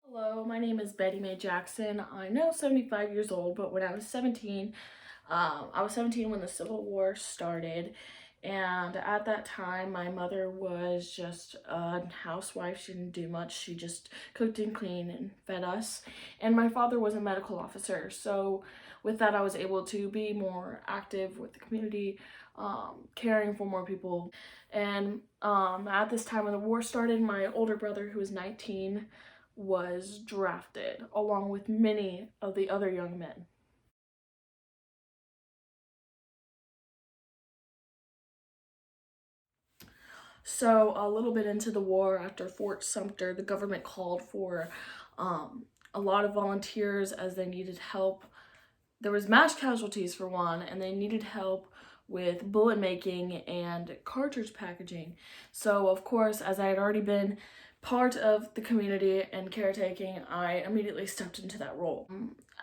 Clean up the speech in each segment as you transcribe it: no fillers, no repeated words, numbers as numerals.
Hello, my name is Betty Mae Jackson. I'm now 75 years old, but when I was 17, I was 17 when the Civil War started, and at that time, my mother was just a housewife. She didn't do much. She just cooked and cleaned and fed us. And my father was a medical officer, so with that, I was able to be more active with the community, caring for more people. And at this time when the war started, my older brother, who was 19, was drafted along with many of the other young men. So, a little bit into the war, after Fort Sumter, the government called for a lot of volunteers as they needed help. There was mass casualties for one, and they needed help with bullet making and cartridge packaging. So, of course, as I had already been part of the community and caretaking, I immediately stepped into that role.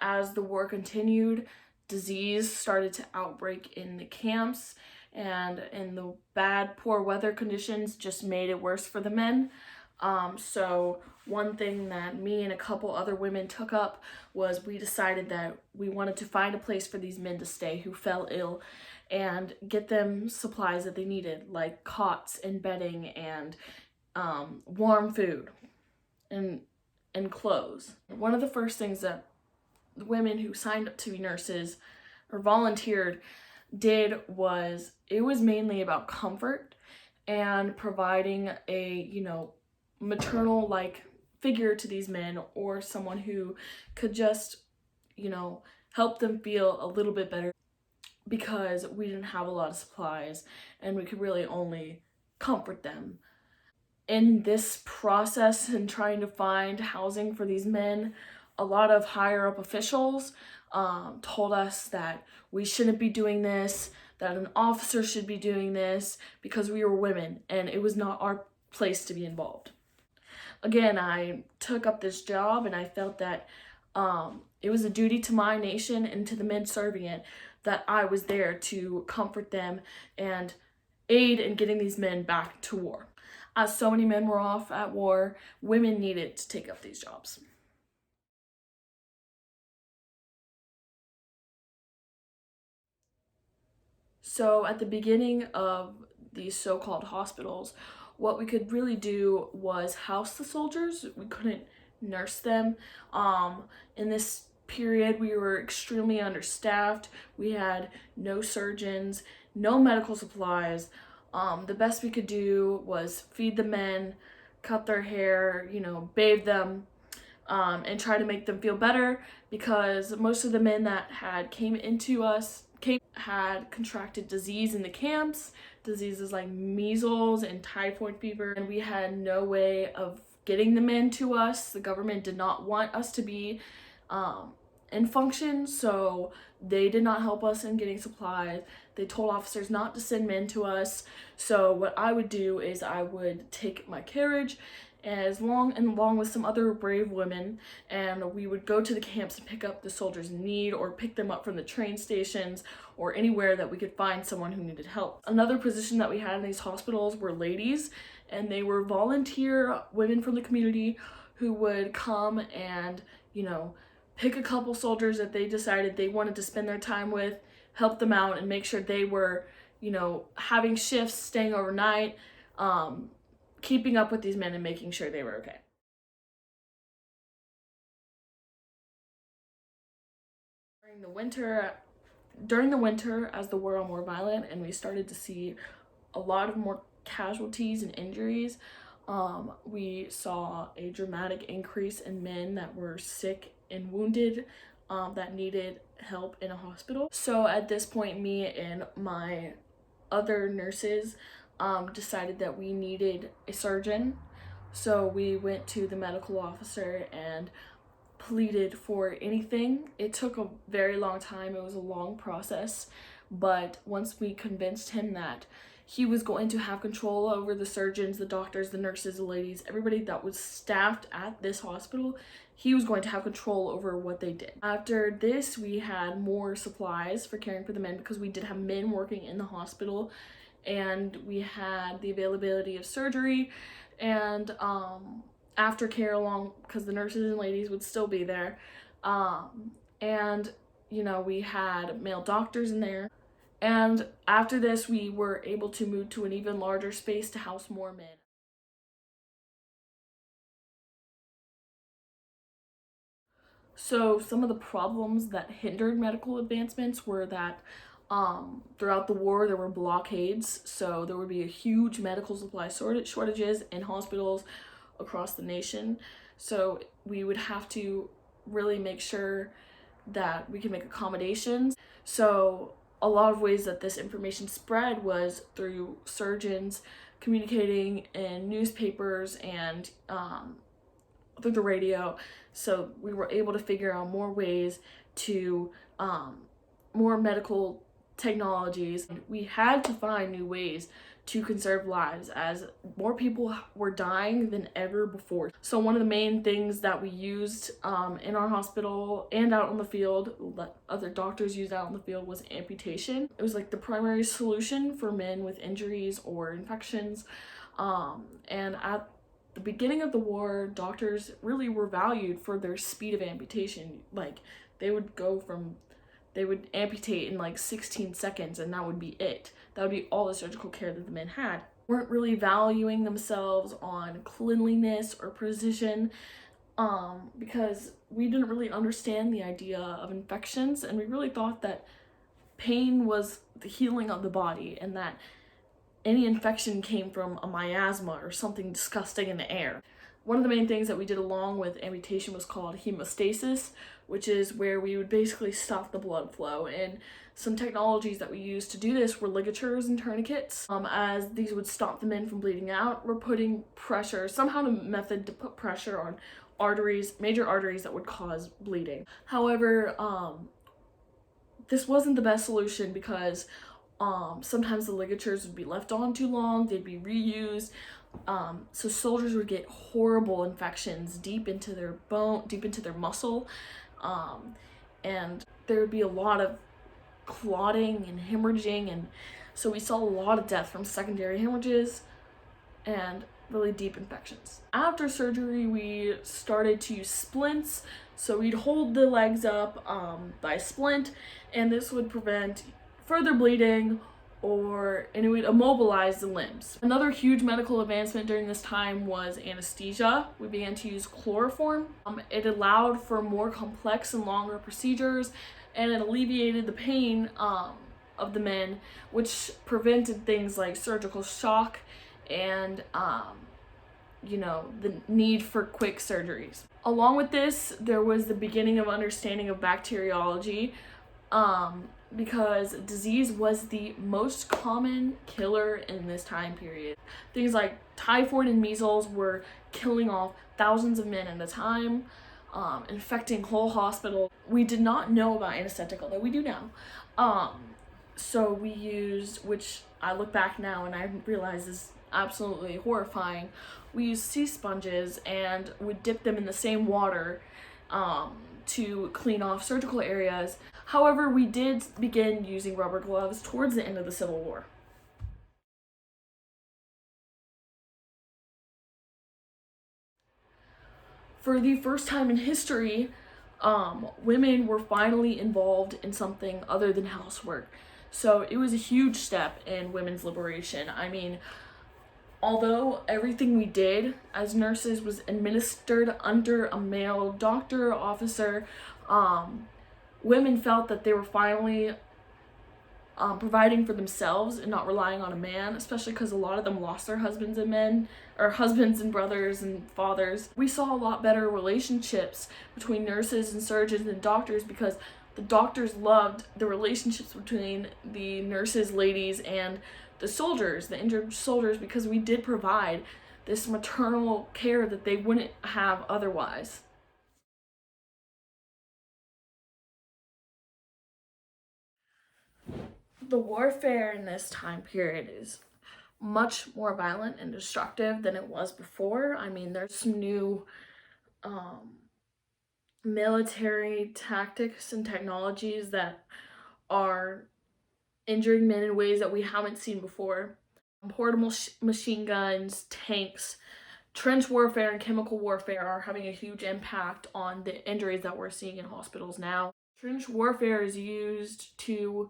As the war continued, disease started to outbreak in the camps, and in the bad, poor weather conditions just made it worse for the men. So one thing that me and a couple other women took up was we decided that we wanted to find a place for these men to stay who fell ill and get them supplies that they needed, like cots and bedding and warm food and clothes. One of the first things that the women who signed up to be nurses or volunteered did was it was mainly about comfort and providing a, maternal like figure to these men, or someone who could just, help them feel a little bit better, because we didn't have a lot of supplies and we could really only comfort them. In this process and trying to find housing for these men, a lot of higher up officials told us that we shouldn't be doing this, that an officer should be doing this, because we were women and it was not our place to be involved. Again, I took up this job and I felt that it was a duty to my nation and to the men serving it that I was there to comfort them and aid in getting these men back to war. As so many men were off at war, women needed to take up these jobs. So at the beginning of these so-called hospitals, what we could really do was house the soldiers. We couldn't nurse them. In this period, we were extremely understaffed. We had no surgeons, no medical supplies. The best we could do was feed the men, cut their hair, bathe them, and try to make them feel better, because most of the men that had came into us had contracted disease in the camps, diseases like measles and typhoid fever, and we had no way of getting them into us. The government did not want us to be in function, so they did not help us in getting supplies. They told officers not to send men to us. So what I would do is I would take my carriage along with some other brave women, and we would go to the camps and pick up the soldiers in need, or pick them up from the train stations or anywhere that we could find someone who needed help. Another position that we had in these hospitals were ladies, and they were volunteer women from the community who would come and, pick a couple soldiers that they decided they wanted to spend their time with, help them out, and make sure they were, having shifts, staying overnight, keeping up with these men and making sure they were okay. During the winter, as the war got more violent and we started to see a lot of more casualties and injuries, we saw a dramatic increase in men that were sick and wounded, that needed help in a hospital. So at this point, me and my other nurses decided that we needed a surgeon. So we went to the medical officer and pleaded for anything. It took a very long time. It was a long process, but once we convinced him that he was going to have control over the surgeons, the doctors, the nurses, the ladies, everybody that was staffed at this hospital, he was going to have control over what they did. After this, we had more supplies for caring for the men, because we did have men working in the hospital, and we had the availability of surgery, and aftercare along, because the nurses and ladies would still be there. And, you know, we had male doctors in there. And after this, we were able to move to an even larger space to house more men. So some of the problems that hindered medical advancements were that throughout the war there were blockades, so there would be a huge medical supply shortages in hospitals across the nation. So we would have to really make sure that we can make accommodations. So a lot of ways that this information spread was through surgeons communicating in newspapers and through the radio. So we were able to figure out more ways to more medical technologies. We had to find new ways to conserve lives as more people were dying than ever before. So one of the main things that we used in our hospital and out on the field, that other doctors used out on the field, was amputation. It was like the primary solution for men with injuries or infections. And at the beginning of the war, doctors really were valued for their speed of amputation. Like they would amputate in like 16 seconds and that would be it. That would be all the surgical care that the men had. Weren't really valuing themselves on cleanliness or precision because we didn't really understand the idea of infections, and we really thought that pain was the healing of the body and that any infection came from a miasma or something disgusting in the air. One of the main things that we did along with amputation was called hemostasis, which is where we would basically stop the blood flow. And some technologies that we used to do this were ligatures and tourniquets. As these would stop the men from bleeding out, we're putting pressure, somehow a method to put pressure on arteries, major arteries that would cause bleeding. However, this wasn't the best solution because sometimes the ligatures would be left on too long, they'd be reused. So soldiers would get horrible infections deep into their bone, deep into their muscle. And there would be a lot of clotting and hemorrhaging, and so we saw a lot of death from secondary hemorrhages and really deep infections. After surgery, we started to use splints. So we'd hold the legs up by a splint, and this would prevent further bleeding and it would immobilize the limbs. Another huge medical advancement during this time was anesthesia. We began to use chloroform. It allowed for more complex and longer procedures, and it alleviated the pain of the men, which prevented things like surgical shock and the need for quick surgeries. Along with this, there was the beginning of understanding of bacteriology, because disease was the most common killer in this time period. Things like typhoid and measles were killing off thousands of men at a time, infecting whole hospitals. We did not know about anesthetic, although we do now. So we used, which I look back now and I realize is absolutely horrifying, we used sea sponges and would dip them in the same water to clean off surgical areas. However, we did begin using rubber gloves towards the end of the Civil War. For the first time in history, women were finally involved in something other than housework. So it was a huge step in women's liberation. I mean, although everything we did as nurses was administered under a male doctor or officer, women felt that they were finally providing for themselves and not relying on a man, especially because a lot of them lost their husbands and brothers and fathers. We saw a lot better relationships between nurses and surgeons and doctors because the doctors loved the relationships between the nurses, ladies, and the soldiers, the injured soldiers, because we did provide this maternal care that they wouldn't have otherwise. The warfare in this time period is much more violent and destructive than it was before. I mean, there's some new military tactics and technologies that are injuring men in ways that we haven't seen before. Portable machine guns, tanks, trench warfare and chemical warfare are having a huge impact on the injuries that we're seeing in hospitals now. Trench warfare is used to,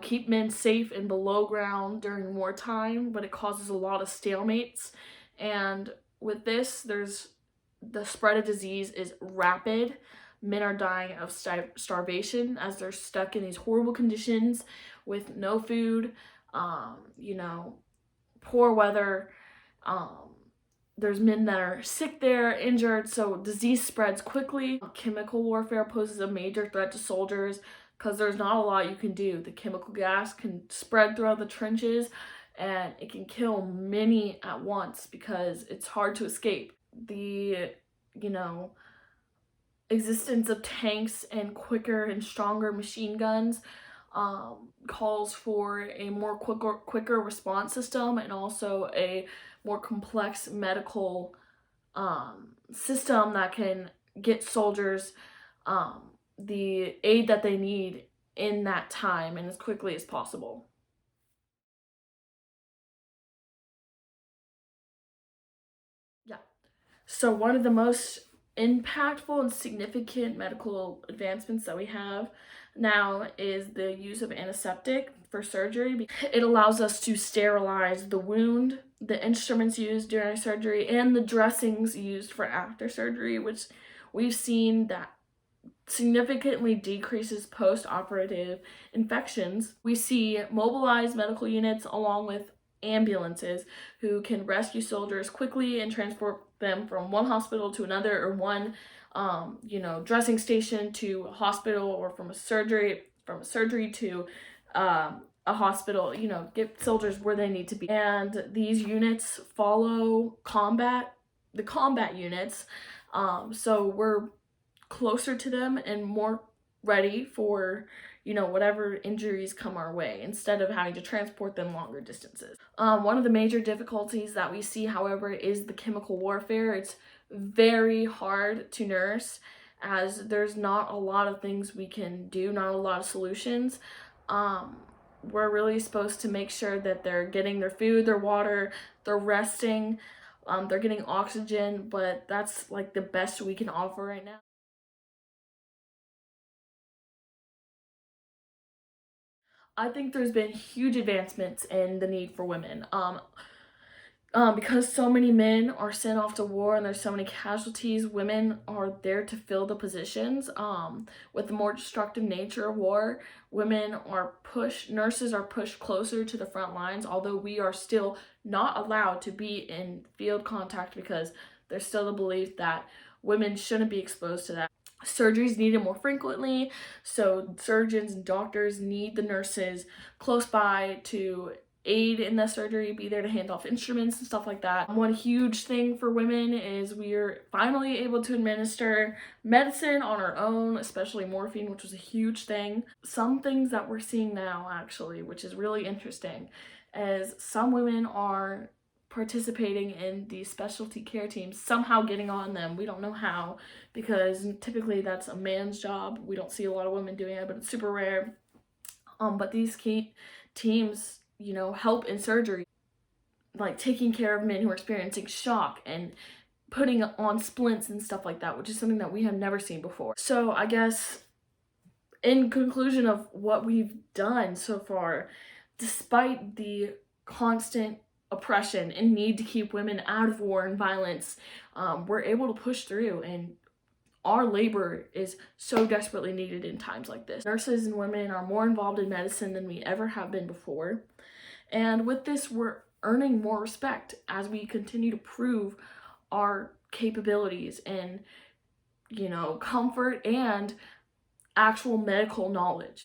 keep men safe and below ground during wartime, but it causes a lot of stalemates. And with this, the spread of disease is rapid. Men are dying of starvation as they're stuck in these horrible conditions with no food, poor weather. There's men that are sick there, injured, so disease spreads quickly. Chemical warfare poses a major threat to soldiers because there's not a lot you can do. The chemical gas can spread throughout the trenches and it can kill many at once because it's hard to escape. The, existence of tanks and quicker and stronger machine guns calls for a more quicker response system and also a more complex medical system that can get soldiers the aid that they need in that time and as quickly as possible. Yeah. So one of the most impactful and significant medical advancements that we have now is the use of antiseptic for surgery. It allows us to sterilize the wound, the instruments used during surgery, and the dressings used for after surgery, which we've seen that significantly decreases post-operative infections. We see mobilized medical units along with ambulances who can rescue soldiers quickly and transport them from one hospital to another, or one dressing station to a hospital, or from a surgery to a hospital, get soldiers where they need to be. And these units follow the combat units, so we're closer to them and more ready for whatever injuries come our way instead of having to transport them longer distances. One of the major difficulties that we see, however, is the chemical warfare. It's very hard to nurse as there's not a lot of things we can do, not a lot of solutions. We're really supposed to make sure that they're getting their food, their water, they're resting, they're getting oxygen, but that's like the best we can offer right now. I think there's been huge advancements in the need for women. Because so many men are sent off to war and there's so many casualties, women are there to fill the positions. With the more destructive nature of war, nurses are pushed closer to the front lines, although we are still not allowed to be in field contact because there's still the belief that women shouldn't be exposed to that. Surgeries needed more frequently, so surgeons and doctors need the nurses close by to aid in the surgery, be there to hand off instruments and stuff like that. One huge thing for women is we're finally able to administer medicine on our own, especially morphine, which was a huge thing. Some things that we're seeing now, actually, which is really interesting, is some women are participating in these specialty care teams, somehow getting on them. We don't know how, because typically that's a man's job. We don't see a lot of women doing it, but it's super rare. But these key teams, help in surgery, like taking care of men who are experiencing shock and putting on splints and stuff like that, which is something that we have never seen before. So I guess in conclusion of what we've done so far, despite the constant oppression and need to keep women out of war and violence, we're able to push through, and our labor is so desperately needed in times like this. Nurses and women are more involved in medicine than we ever have been before. And with this, we're earning more respect as we continue to prove our capabilities and, comfort and actual medical knowledge.